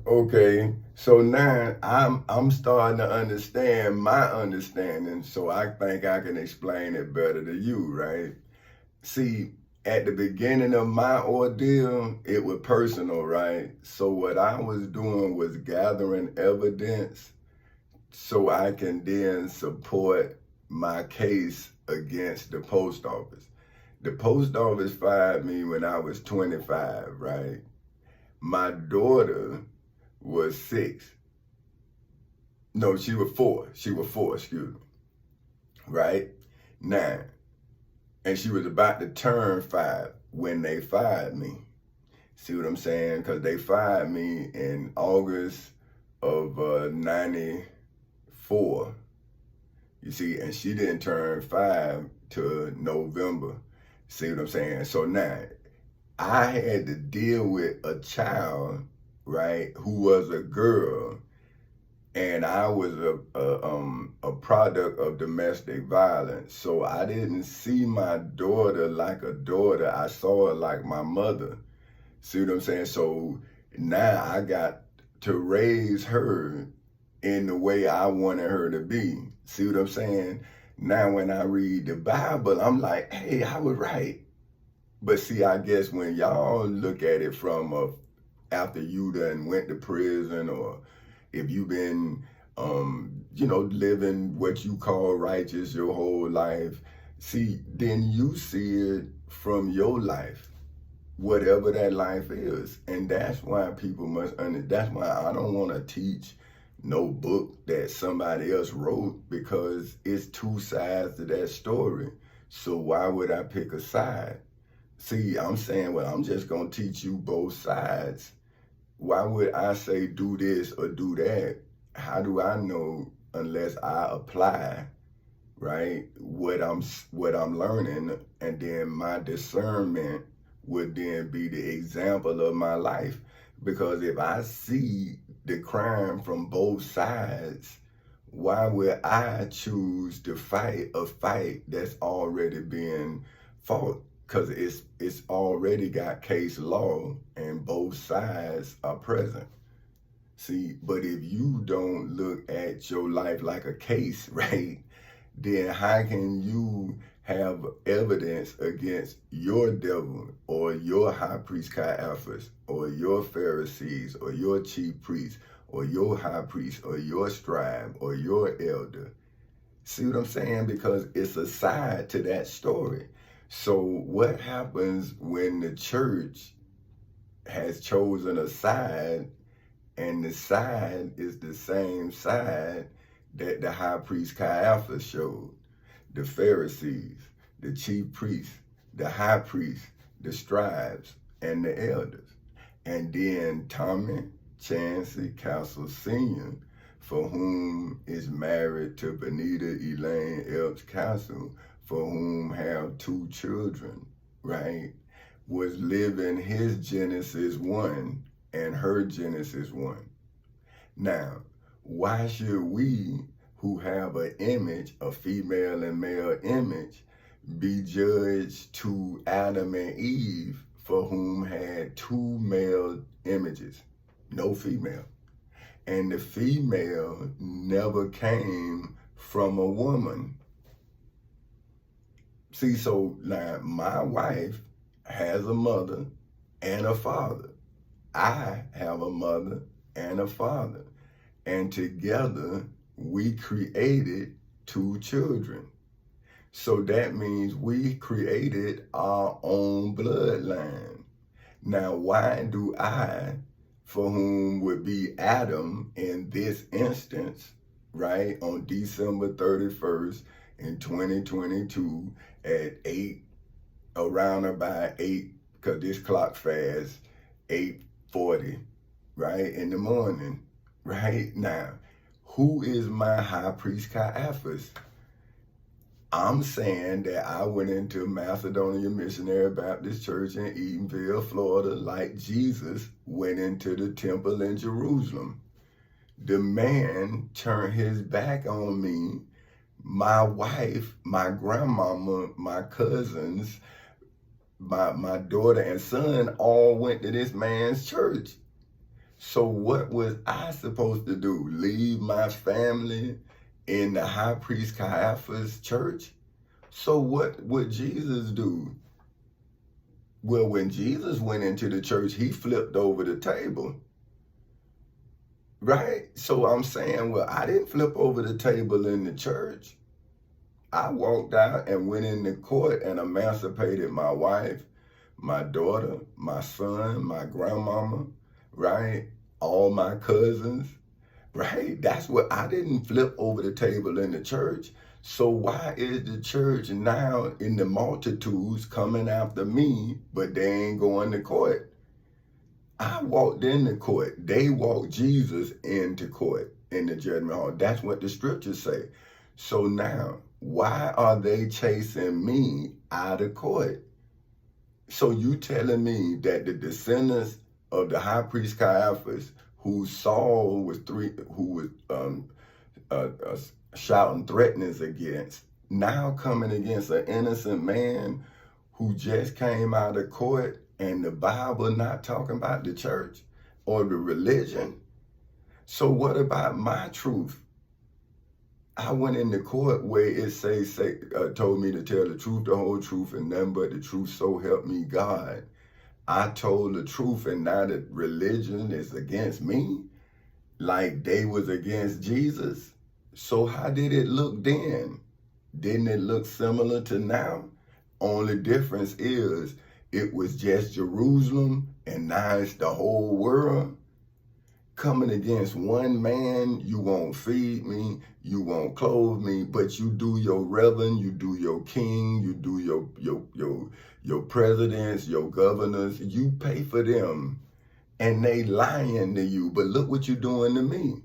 Okay, so now I'm starting to understand my understanding, so I think I can explain it better to you, right? See, at the beginning of my ordeal, it was personal, right? So what I was doing was gathering evidence so I can then support my case against the post office. The post office fired me when I was 25, right? My daughter was 6. No, she was 4. She was 4, excuse me. Right? Now, and she was about to turn 5 when they fired me. See what I'm saying? Because they fired me in August of 94. You see, and she didn't turn 5 till November. See what I'm saying? So now, I had to deal with a child, right, who was a girl, and I was a product of domestic violence. So I didn't see my daughter like a daughter. I saw her like my mother. See what I'm saying? So now I got to raise her in the way I wanted her to be. See what I'm saying? Now when I read the Bible, I'm like, hey, I was right. But see, I guess when y'all look at it from after you done went to prison, or if you've been, living what you call righteous your whole life, see, then you see it from your life, whatever that life is. And that's why people must understand. That's why I don't want to teach no book that somebody else wrote, because it's two sides to that story. So why would I pick a side? See, I'm saying, well, I'm just going to teach you both sides. Why would I say do this or do that? How do I know unless I apply, right, what I'm learning, and then my discernment would then be the example of my life. Because if I see the crime from both sides, why would I choose to fight a fight that's already been fought? Because it's already got case law and both sides are present. See, but if you don't look at your life like a case, right, then how can you have evidence against your devil or your high priest Caiaphas or your Pharisees or your chief priest or your high priest or your scribe or your elder? See what I'm saying? Because it's a side to that story. So what happens when the church has chosen a side, and the side is the same side that the high priest Caiaphas showed? The Pharisees, the chief priests, the high priests, the scribes, and the elders. And then Tommy Chancey Castle Sr., for whom is married to Benita Elaine Epps Castle, for whom have 2 children, right, was living his Genesis 1 and her Genesis 1. Now, why should we, who have an image, a female and male image, be judged to Adam and Eve, for whom had 2 male images, no female? And the female never came from a woman. See, so now my wife has a mother and a father. I have a mother and a father. And together we created 2 children. So that means we created our own bloodline. Now, why do I, for whom would be Adam in this instance, right, on December 31st in 2022 at 8, around about 8, because this clock fast, 8:40, right, in the morning, right? Now, who is my high priest Caiaphas? I'm saying that I went into Macedonia Missionary Baptist Church in Eatonville, Florida, like Jesus went into the temple in Jerusalem. The man turned his back on me, my wife, my grandmama, my cousins, my daughter and son all went to this man's church. So what was I supposed to do? Leave my family in the high priest Caiaphas church? So what would Jesus do? Well, when Jesus went into the church, he flipped over the table. Right? So I'm saying, well, I didn't flip over the table in the church. I walked out and went in the court and emancipated my wife, my daughter, my son, my grandmama, right? All my cousins, right? That's what I didn't flip over the table in the church. So why is the church now in the multitudes coming after me, but they ain't going to court? I walked into court. They walked Jesus into court in the judgment hall. That's what the scriptures say. So now, why are they chasing me out of court? So you telling me that the descendants of the high priest Caiaphas, who Saul was shouting threatenings against, now coming against an innocent man who just came out of court, and the Bible not talking about the church or the religion? So what about my truth? I went in the court where it told me to tell the truth, the whole truth, and nothing but the truth, so help me God. I told the truth, and now that religion is against me, like they was against Jesus. So how did it look then? Didn't it look similar to now? Only difference is it was just Jerusalem, and now it's the whole world. Coming against one man, you won't feed me, you won't clothe me, but you do your reverend, you do your king, you do your presidents, your governors, you pay for them, and they lying to you. But look what you're doing to me.